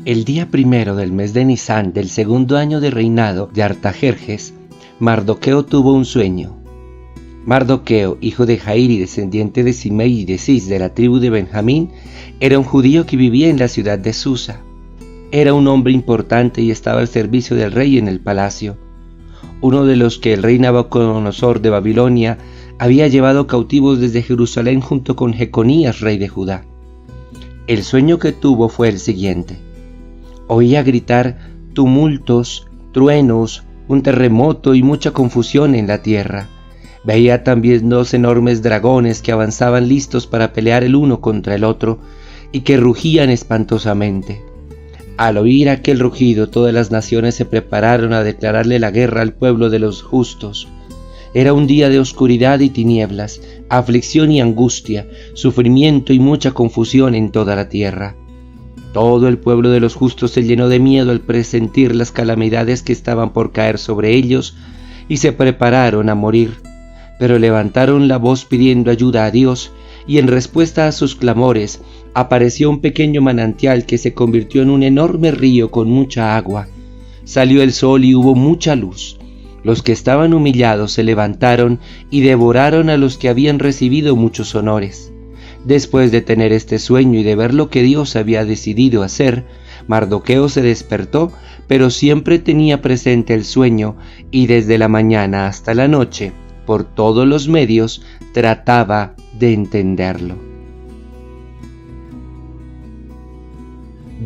El día primero del mes de Nisán del segundo año de reinado de Artajerjes, Mardoqueo tuvo un sueño. Mardoqueo, hijo de Jair y descendiente de Simei y de Cis de la tribu de Benjamín, era un judío que vivía en la ciudad de Susa. Era un hombre importante y estaba al servicio del rey en el palacio, uno de los que el rey Nabucodonosor de Babilonia había llevado cautivos desde Jerusalén junto con Jeconías, rey de Judá. El sueño que tuvo fue el siguiente: oía gritar tumultos, truenos, un terremoto y mucha confusión en la tierra. Veía también dos enormes dragones que avanzaban listos para pelear el uno contra el otro y que rugían espantosamente. Al oír aquel rugido, todas las naciones se prepararon a declararle la guerra al pueblo de los justos. Era un día de oscuridad y tinieblas, aflicción y angustia, sufrimiento y mucha confusión en toda la tierra. Todo el pueblo de los justos se llenó de miedo al presentir las calamidades que estaban por caer sobre ellos y se prepararon a morir, pero levantaron la voz pidiendo ayuda a Dios, y en respuesta a sus clamores apareció un pequeño manantial que se convirtió en un enorme río con mucha agua. Salió el sol y hubo mucha luz. Los que estaban humillados se levantaron y devoraron a los que habían recibido muchos honores. Después de tener este sueño y de ver lo que Dios había decidido hacer, Mardoqueo se despertó, pero siempre tenía presente el sueño y desde la mañana hasta la noche, por todos los medios, trataba de entenderlo.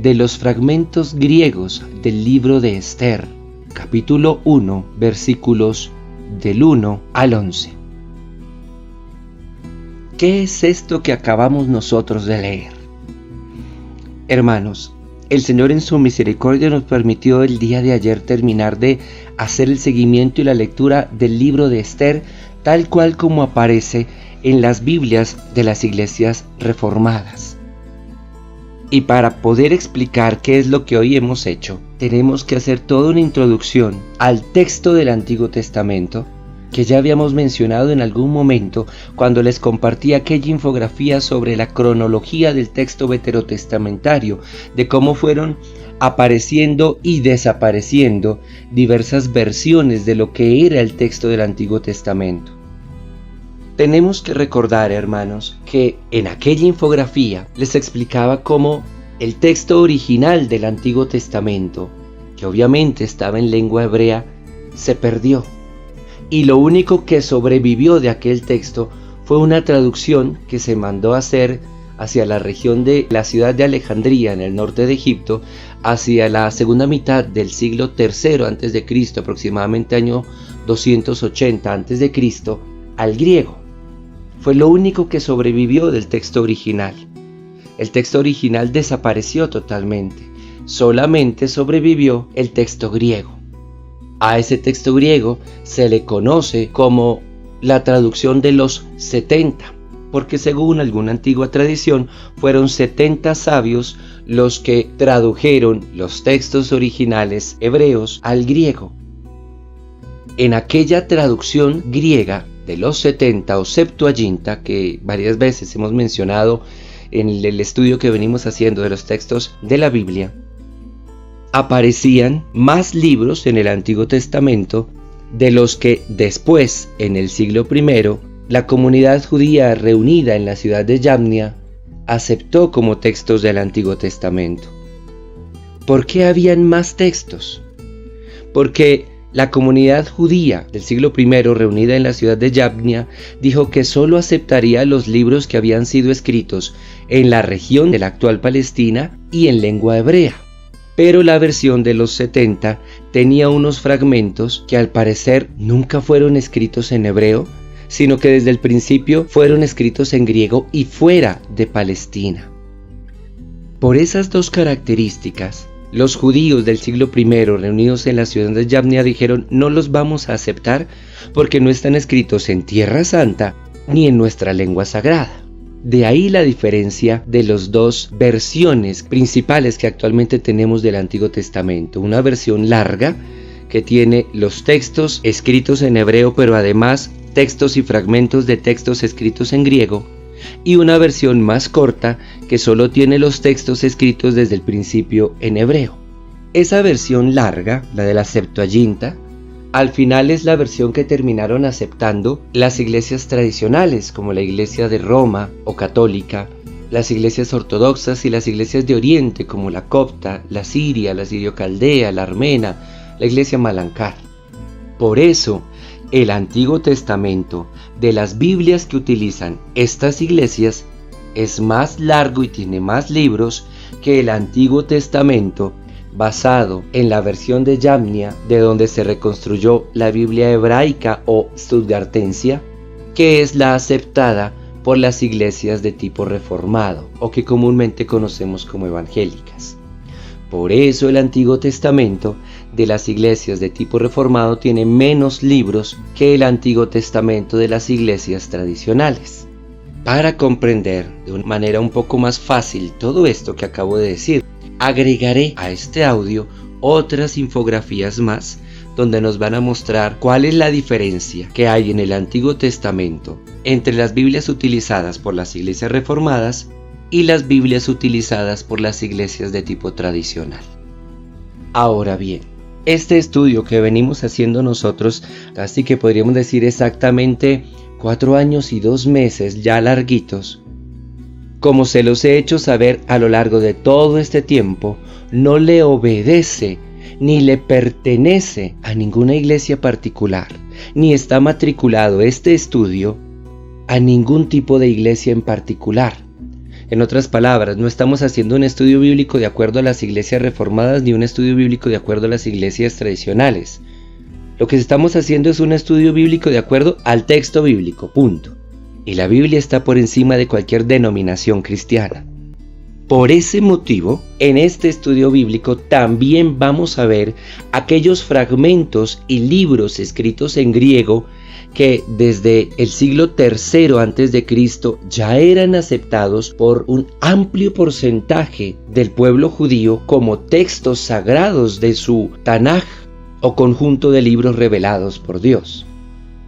De los fragmentos griegos del libro de Esther, capítulo 1, versículos del 1 al 11. ¿Qué es esto que acabamos nosotros de leer? Hermanos, el Señor en su misericordia nos permitió el día de ayer terminar de hacer el seguimiento y la lectura del libro de Esther, tal cual como aparece en las Biblias de las iglesias reformadas. Y para poder explicar qué es lo que hoy hemos hecho, tenemos que hacer toda una introducción al texto del Antiguo Testamento, que ya habíamos mencionado en algún momento cuando les compartí aquella infografía sobre la cronología del texto veterotestamentario, de cómo fueron apareciendo y desapareciendo diversas versiones de lo que era el texto del Antiguo Testamento. Tenemos que recordar, hermanos, que en aquella infografía les explicaba cómo el texto original del Antiguo Testamento, que obviamente estaba en lengua hebrea, se perdió. Y lo único que sobrevivió de aquel texto fue una traducción que se mandó a hacer hacia la región de la ciudad de Alejandría, en el norte de Egipto, hacia la segunda mitad del siglo III a.C., aproximadamente año 280 a.C., al griego. Fue lo único que sobrevivió del texto original. El texto original desapareció totalmente. Solamente sobrevivió el texto griego. A ese texto griego se le conoce como la traducción de los 70, porque según alguna antigua tradición fueron 70 sabios los que tradujeron los textos originales hebreos al griego. En aquella traducción griega de los 70 o Septuaginta, que varias veces hemos mencionado en el estudio que venimos haciendo de los textos de la Biblia, aparecían más libros en el Antiguo Testamento de los que después, en el siglo I, la comunidad judía reunida en la ciudad de Yamnia aceptó como textos del Antiguo Testamento. ¿Por qué habían más textos? Porque la comunidad judía del siglo I, reunida en la ciudad de Yamnia, dijo que solo aceptaría los libros que habían sido escritos en la región de la actual Palestina y en lengua hebrea. Pero la versión de los 70 tenía unos fragmentos que al parecer nunca fueron escritos en hebreo, sino que desde el principio fueron escritos en griego y fuera de Palestina. Por esas dos características, los judíos del siglo I reunidos en la ciudad de Yamnia dijeron: no los vamos a aceptar porque no están escritos en Tierra Santa ni en nuestra lengua sagrada. De ahí la diferencia de las dos versiones principales que actualmente tenemos del Antiguo Testamento. Una versión larga que tiene los textos escritos en hebreo, pero además textos y fragmentos de textos escritos en griego, y una versión más corta que solo tiene los textos escritos desde el principio en hebreo. Esa versión larga, la de la Septuaginta, al final es la versión que terminaron aceptando las iglesias tradicionales, como la iglesia de Roma o católica, las iglesias ortodoxas y las iglesias de Oriente, como la copta, la siria, la sirio-caldea, la armena, la iglesia malancá. Por eso, el Antiguo Testamento de las Biblias que utilizan estas iglesias es más largo y tiene más libros que el Antiguo Testamento basado en la versión de Yamnia, de donde se reconstruyó la Biblia hebraica o stuttgartensia, que es la aceptada por las iglesias de tipo reformado o que comúnmente conocemos como evangélicas. Por eso el Antiguo Testamento de las iglesias de tipo reformado tiene menos libros que el Antiguo Testamento de las iglesias tradicionales. Para comprender de una manera un poco más fácil todo esto que acabo de decir, agregaré a este audio otras infografías más donde nos van a mostrar cuál es la diferencia que hay en el Antiguo Testamento entre las Biblias utilizadas por las iglesias reformadas y las Biblias utilizadas por las iglesias de tipo tradicional. Ahora bien, este estudio que venimos haciendo nosotros, casi que podríamos decir exactamente 4 años y 2 meses ya larguitos, como se los he hecho saber a lo largo de todo este tiempo, no le obedece ni le pertenece a ninguna iglesia particular, ni está matriculado este estudio a ningún tipo de iglesia en particular. En otras palabras, no estamos haciendo un estudio bíblico de acuerdo a las iglesias reformadas ni un estudio bíblico de acuerdo a las iglesias tradicionales. Lo que estamos haciendo es un estudio bíblico de acuerdo al texto bíblico, punto. Y la Biblia está por encima de cualquier denominación cristiana. Por ese motivo, en este estudio bíblico también vamos a ver aquellos fragmentos y libros escritos en griego que desde el siglo III a.C. ya eran aceptados por un amplio porcentaje del pueblo judío como textos sagrados de su Tanaj o conjunto de libros revelados por Dios.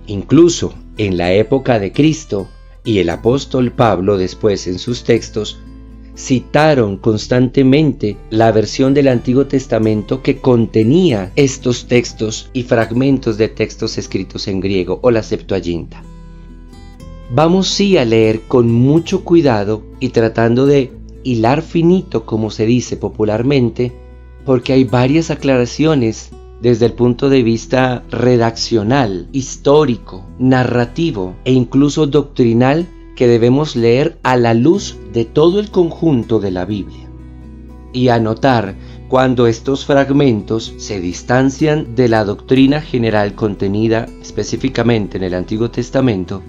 Incluso en la época de Cristo y el apóstol Pablo después en sus textos citaron constantemente la versión del Antiguo Testamento que contenía estos textos y fragmentos de textos escritos en griego o la Septuaginta. Vamos sí a leer con mucho cuidado y tratando de hilar finito, como se dice popularmente, porque hay varias aclaraciones desde el punto de vista redaccional, histórico, narrativo e incluso doctrinal que debemos leer a la luz de todo el conjunto de la Biblia y anotar cuando estos fragmentos se distancian de la doctrina general contenida específicamente en el Antiguo Testamento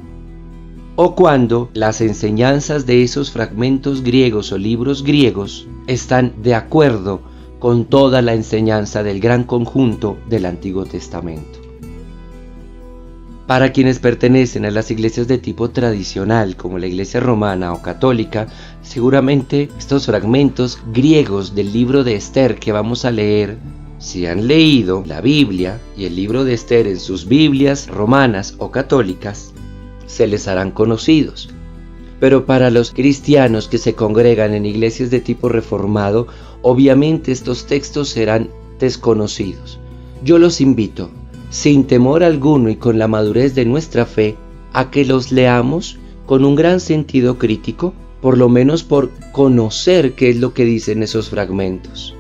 o cuando las enseñanzas de esos fragmentos griegos o libros griegos están de acuerdo con toda la enseñanza del gran conjunto del Antiguo Testamento. Para quienes pertenecen a las iglesias de tipo tradicional, como la iglesia romana o católica, seguramente estos fragmentos griegos del libro de Esther que vamos a leer, si han leído la Biblia y el libro de Esther en sus Biblias romanas o católicas, se les harán conocidos. Pero para los cristianos que se congregan en iglesias de tipo reformado, obviamente estos textos serán desconocidos. Yo los invito, sin temor alguno y con la madurez de nuestra fe, a que los leamos con un gran sentido crítico, por lo menos por conocer qué es lo que dicen esos fragmentos,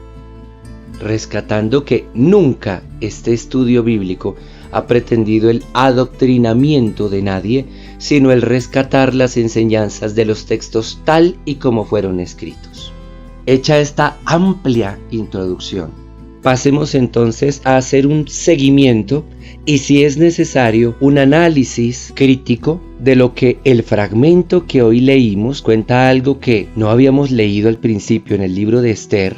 rescatando que nunca este estudio bíblico ha pretendido el adoctrinamiento de nadie, sino el rescatar las enseñanzas de los textos tal y como fueron escritos. Hecha esta amplia introducción, pasemos entonces a hacer un seguimiento y, si es necesario, un análisis crítico de lo que el fragmento que hoy leímos cuenta, algo que no habíamos leído al principio en el libro de Esther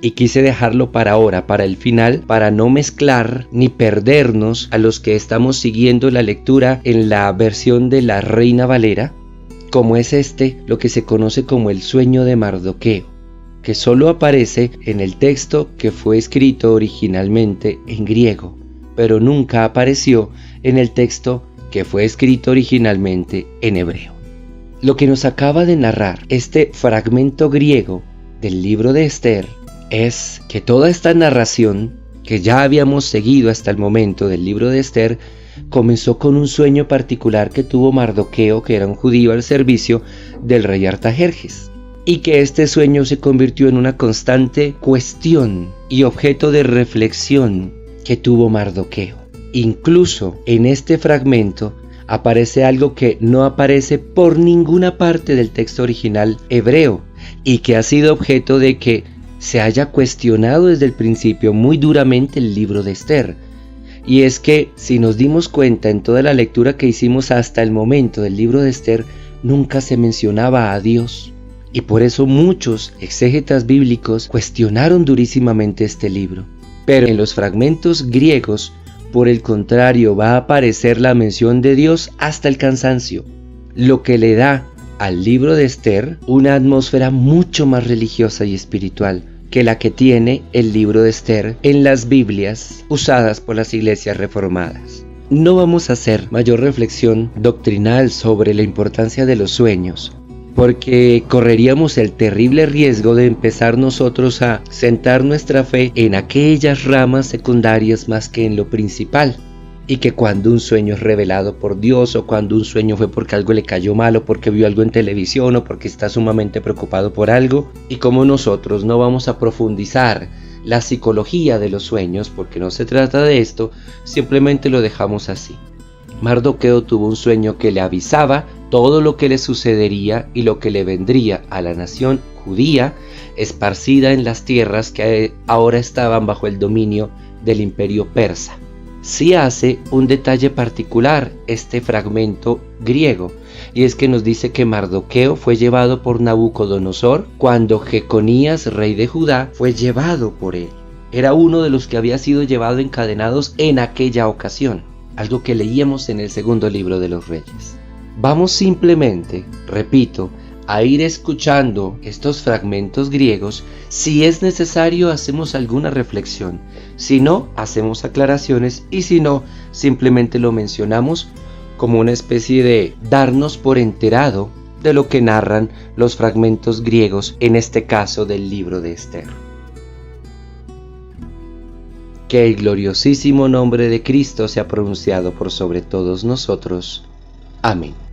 y quise dejarlo para ahora, para el final, para no mezclar ni perdernos a los que estamos siguiendo la lectura en la versión de la Reina Valera, como es lo que se conoce como el sueño de Mardoqueo, que solo aparece en el texto que fue escrito originalmente en griego, pero nunca apareció en el texto que fue escrito originalmente en hebreo. Lo que nos acaba de narrar este fragmento griego del libro de Esther es que toda esta narración que ya habíamos seguido hasta el momento del libro de Esther comenzó con un sueño particular que tuvo Mardoqueo, que era un judío al servicio del rey Artajerjes, y que este sueño se convirtió en una constante cuestión y objeto de reflexión que tuvo Mardoqueo. Incluso en este fragmento aparece algo que no aparece por ninguna parte del texto original hebreo y que ha sido objeto de que se haya cuestionado desde el principio muy duramente el libro de Esther. Y es que si nos dimos cuenta en toda la lectura que hicimos hasta el momento del libro de Esther, nunca se mencionaba a Dios. Y por eso muchos exégetas bíblicos cuestionaron durísimamente este libro. Pero en los fragmentos griegos, por el contrario, va a aparecer la mención de Dios hasta el cansancio, lo que le da al libro de Esther una atmósfera mucho más religiosa y espiritual que la que tiene el libro de Esther en las Biblias usadas por las iglesias reformadas. No vamos a hacer mayor reflexión doctrinal sobre la importancia de los sueños, porque correríamos el terrible riesgo de empezar nosotros a centrar nuestra fe en aquellas ramas secundarias más que en lo principal, y que cuando un sueño es revelado por Dios, o cuando un sueño fue porque algo le cayó mal, o porque vio algo en televisión, o porque está sumamente preocupado por algo, y como nosotros no vamos a profundizar la psicología de los sueños, porque no se trata de esto, simplemente lo dejamos así. Mardoqueo tuvo un sueño que le avisaba todo lo que le sucedería y lo que le vendría a la nación judía esparcida en las tierras que ahora estaban bajo el dominio del imperio persa. Sí hace un detalle particular este fragmento griego, y es que nos dice que Mardoqueo fue llevado por Nabucodonosor cuando Jeconías, rey de Judá, fue llevado por él. Era uno de los que había sido llevado encadenados en aquella ocasión, algo que leíamos en el segundo libro de los Reyes. Vamos simplemente, repito, a ir escuchando estos fragmentos griegos. Si es necesario, hacemos alguna reflexión. Si no, hacemos aclaraciones, y si no, simplemente lo mencionamos como una especie de darnos por enterado de lo que narran los fragmentos griegos, en este caso del libro de Esther. Que el gloriosísimo nombre de Cristo sea pronunciado por sobre todos nosotros. Amén.